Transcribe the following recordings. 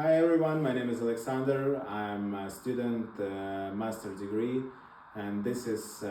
Hi everyone, my name is Alexander. I'm a student, master degree, and this is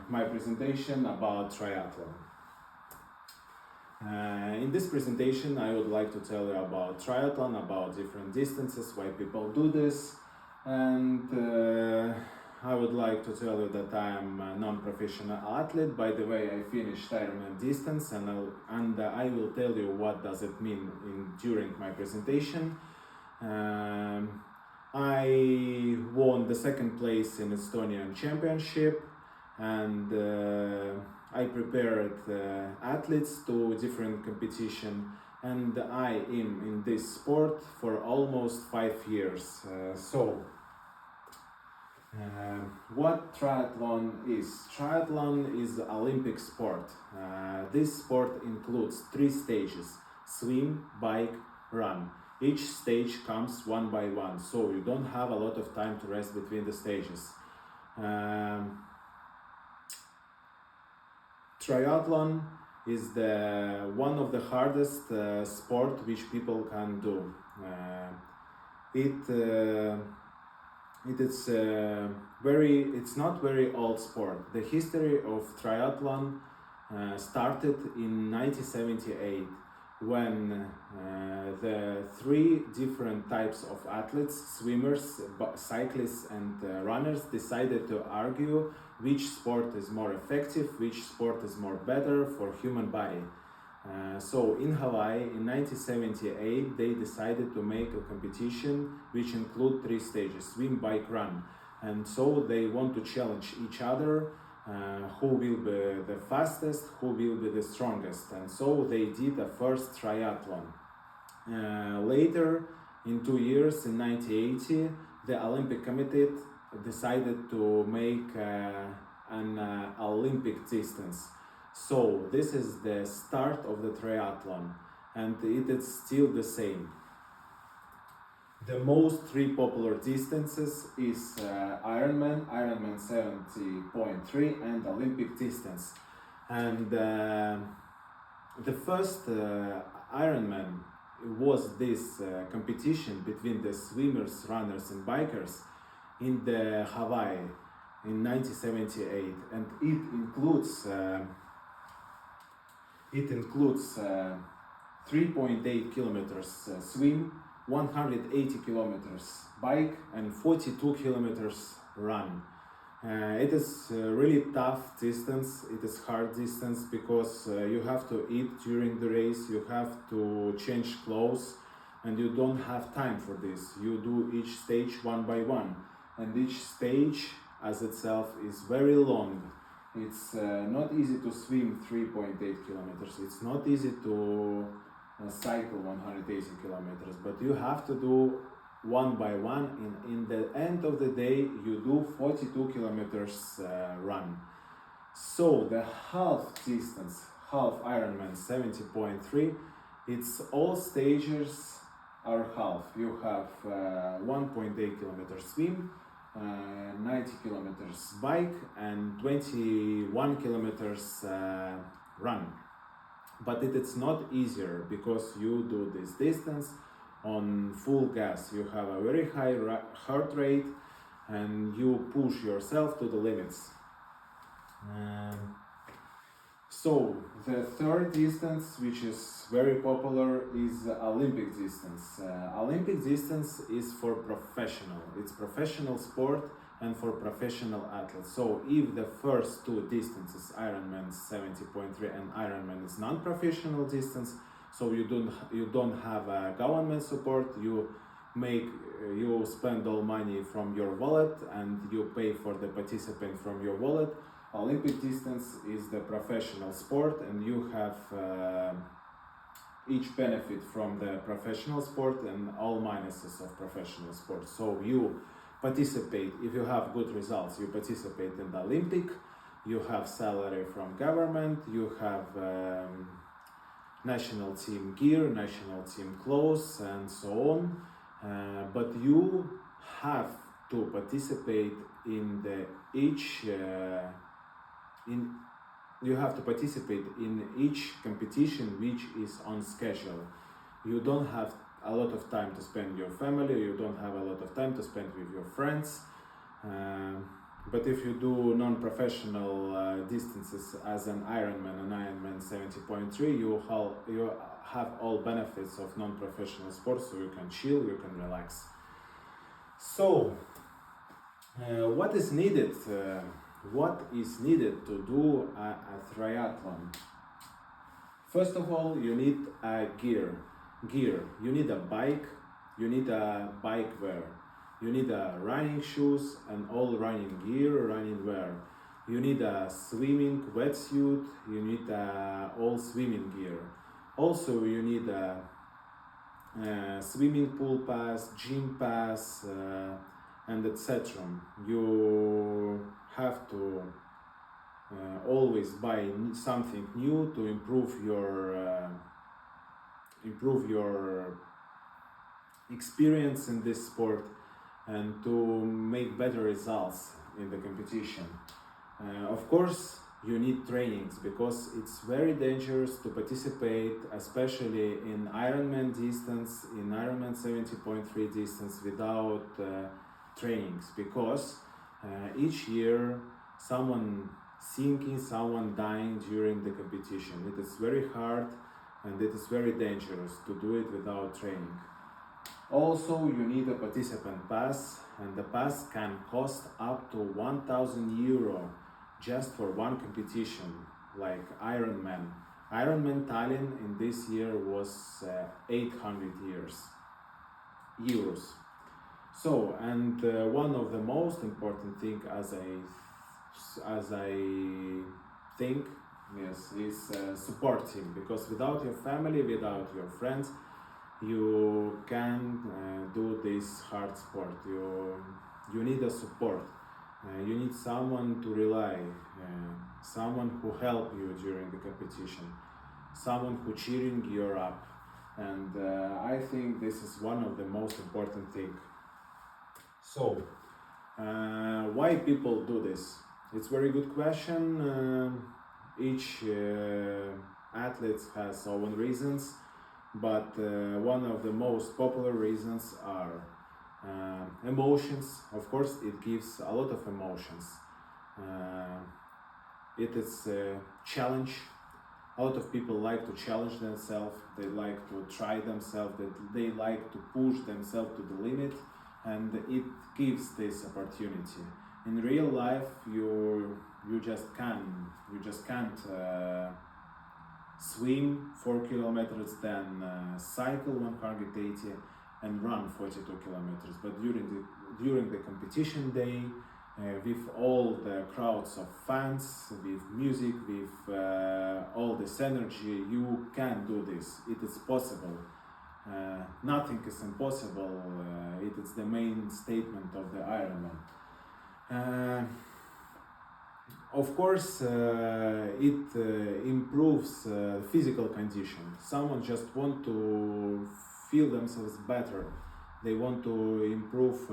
my presentation about triathlon. In this presentation, I would like to tell you about triathlon, about different distances, why people do this, and I would like to tell you that I am a non-professional athlete. By the way, I finished Ironman distance, and I will tell you what does it mean during my presentation. I won the second place in Estonian championship, and I prepared athletes to different competition, and I am in this sport for almost 5 years. What triathlon is? Triathlon is Olympic sport. This sport includes 3 stages: swim, bike, run. Each stage comes one by one, so you don't have a lot of time to rest between the stages. Triathlon is one of the hardest sport which people can do. It's not very old sport. The history of triathlon started in 1978 when the 3 different types of athletes, swimmers, cyclists and runners, decided to argue which sport is more effective, which sport is more better for human body. So in Hawaii in 1978 they decided to make a competition which include 3 stages: swim, bike, run. And so they want to challenge each other, who will be the fastest, who will be the strongest. And so they did a first triathlon. Later, in 2 years, in 1980, the Olympic Committee decided to make an Olympic distance. So this is the start of the triathlon, and it is still the same. The most 3 popular distances is Ironman 70.3 and Olympic distance. And the first Ironman was this competition between the swimmers, runners and bikers in the Hawaii in 1978, and it includes 3.8 kilometers swim, 180 kilometers bike and 42 kilometers run. It is a really tough distance, it is hard distance because you have to eat during the race, you have to change clothes, and you don't have time for this. You do each stage one by one, and each stage as itself is very long. It's not easy to swim 3.8 kilometers, it's not easy to cycle 180 kilometers, but you have to do one by one. In the end of the day you do 42 kilometers run. So the half distance, half Ironman 70.3, it's all stages are half. You have 1.8 kilometers swim, 90 kilometers bike and 21 kilometers run. But it is not easier because you do this distance on full gas. You have a very high heart rate and you push yourself to the limits. So the third distance, which is very popular, is Olympic distance. Olympic distance is for professional. It's professional sport and for professional athletes. So if the first 2 distances, Ironman 70.3 and Ironman, is non-professional distance, so you don't have government support, you spend all money from your wallet and you pay for the participant from your wallet. Olympic distance is the professional sport, and you have each benefit from the professional sport and all minuses of professional sport. So you participate, if you have good results, you participate in the Olympic, you have salary from government, you have national team gear, national team clothes and so on, but you have to participate in each competition which is on schedule. You don't have a lot of time to spend with your family, you don't have a lot of time to spend with your friends. But if you do non-professional distances as an Ironman 70.3, you have all benefits of non-professional sports, so you can chill, you can relax. So, what is needed? What is needed to do a triathlon? First of all, you need a gear. You need a bike. You need a bike wear. You need a running shoes and all running gear, running wear. You need a swimming wetsuit. You need all swimming gear. Also, you need a swimming pool pass, gym pass, and etc. You have to always buy something new to improve your experience in this sport and to make better results in the competition. Of course, you need trainings because it's very dangerous to participate, especially in Ironman distance, in Ironman 70.3 distance without trainings, because each year someone sinking, someone dying during the competition. It is very hard and it is very dangerous to do it without training. Also, you need a participant pass, and the pass can cost up to 1,000 euro just for one competition, like Ironman. Ironman Tallinn in this year was 800 euros. So, and one of the most important thing, as I think, yes, is support team, because without your family, without your friends, you can do this hard sport. You need a support. You need someone to rely, someone who help you during the competition, someone who cheering you up, and I think this is one of the most important thing. So, why people do this? It's a very good question. Each athlete has own reasons, but one of the most popular reasons are emotions. Of course, it gives a lot of emotions. It is a challenge. A lot of people like to challenge themselves, they like to try themselves, they like to push themselves to the limit, and it gives this opportunity. In real life, you just can't swim 4 kilometers, then cycle 180 and run 42 kilometers. But during the competition day, with all the crowds of fans, with music, with all this energy, you can do this. It is possible. Nothing is impossible. It is the main statement of the Ironman. Of course, it improves physical condition. Someone just want to feel themselves better. They want to improve.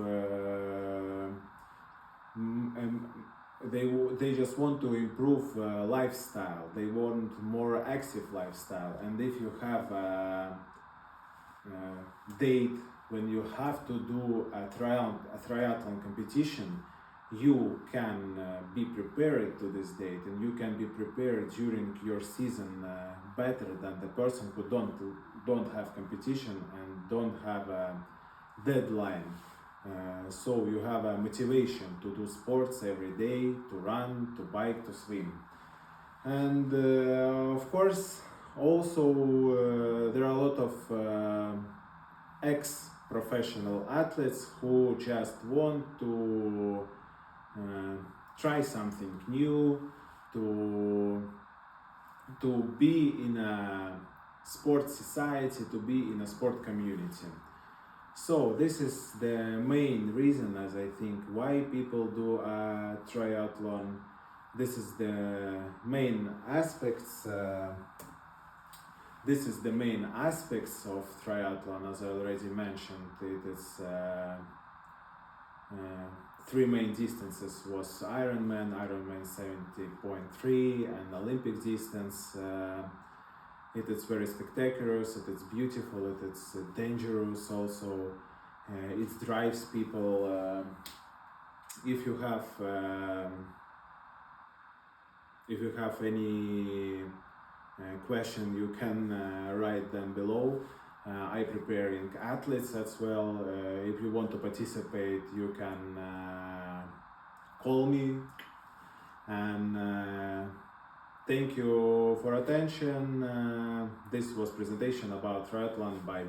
They just want to improve lifestyle. They want more active lifestyle. And if you have a date when you have to do a triathlon competition, you can be prepared to this date, and you can be prepared during your season better than the person who don't have competition and don't have a deadline. So you have a motivation to do sports every day, to run, to bike, to swim. And of course, also there are a lot of ex-professional athletes who just want to try something new, to be in a sport society, to be in a sport community. So this is the main reason, as I think, why people do a triathlon. This is the main aspects. This is the main aspects of triathlon, as I already mentioned. It is three main distances was Ironman 70.3, and Olympic distance. It is very spectacular, it is beautiful, it is dangerous also. It drives people. If you have any question, you can write them below. I preparing athletes as well. If you want to participate, you can call me. And thank you for attention. This was presentation about triathlon. Bye.